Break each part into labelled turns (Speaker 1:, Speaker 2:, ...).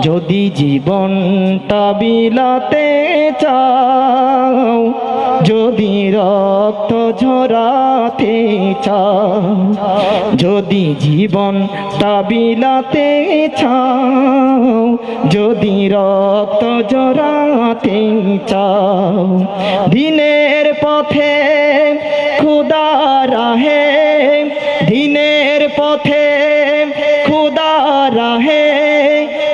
Speaker 1: যদি জীবনটা বিলাতে চাও, যদি রক্ত ঝরাতে চাও, যদি জীবনটা বিলাতে চাও, যদি রক্ত ঝরাতে চাও, দিনের পথে খুদা রাহে, দিনের পথে খুদা রাহে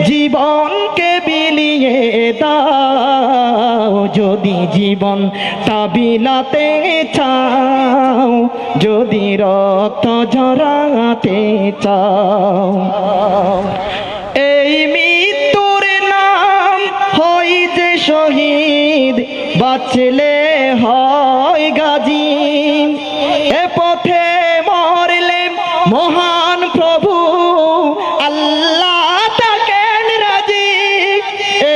Speaker 1: জীবনকে বিলিয়ে দাও। যদি জীবনটা বিলাতে চাও, যদি রক্ত ঝরাতে চাও, এই মৃত্যুর নাম হয় যে শহীদ, বাঁচলে হয় গাজী। এ পথে মরলে মহান প্রভু আল্লাহ থাকেন রাজি।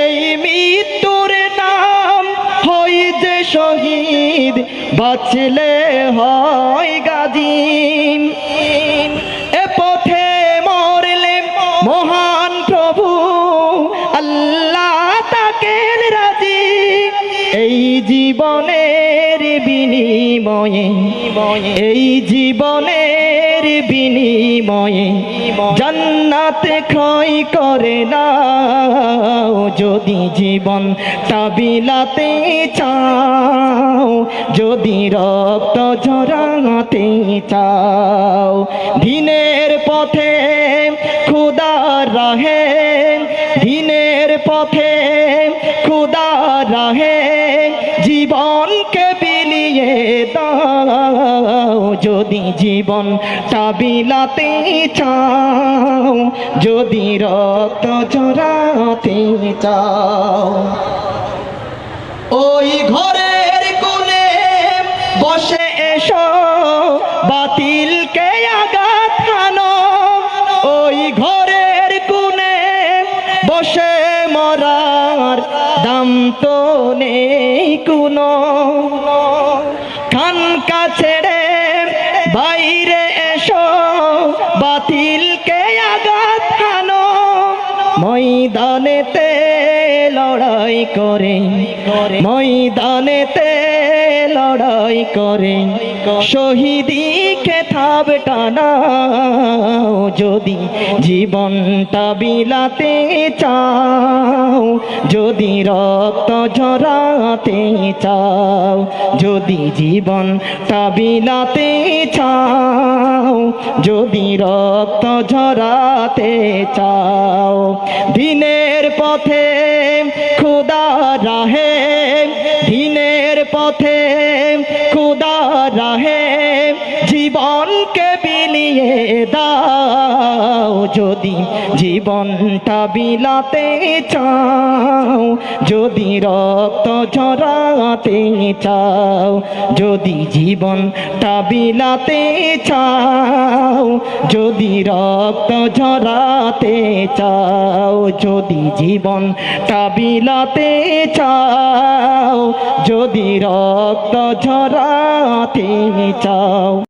Speaker 1: এই মৃত্যুর নাম হয় যে শহীদ, বাঁচলে হয় গাজী। এ পথে মরলে মহান প্রভু আল্লাহ থাকেন রাজি। এই জীবনের বিনিময়ে, এই জীবনের বিনিময়ে জান্নাত ক্রয় করে নাও। যদি জীবনটা বিলাতে চাও, যদি রক্ত ঝরাতে চাও, দিনের পথে খুদা রাহে, দিনের পথে খুদা রাহে জীবনকে বিলিয়ে দাও। যদি জীবনটা বিলাতে চাও, যদি রক্ত ঝরাতে চাও, ওই ঘরের কোণে বসে এসো বাতিলকে আঘাত হানো। ওই ঘরের কোণে বসে মরার দাম তো নেই কোনো। খানকা ছেড়ে বাইরে এসো বাতিলকে আঘাত হানো। ময়দানেতে লড়াই করে, ময়দানেতে লড়াই করে শহীদি খেতাব টানাও। যদি জীবনটা বিলাতে চাও, যদি রক্ত ঝরাতে চাও, যদি জীবনটা বিলাতে চাও, যদি রক্ত ঝরাতে চাও, দিনের পথে খুদা রাহে, দিনের পথে খুদা রাহে জীবনকে বিলিয়ে দাও। যদি জীবনটা বিলাতে চাও, যদি রক্ত ঝরাতে চাও, যদি জীবনটা বিলাতে চাও, যদি রক্ত ঝরাতে চাও, যদি জীবনটা বিলাতে চাও, যদি রক্ত ঝরাতে চাও।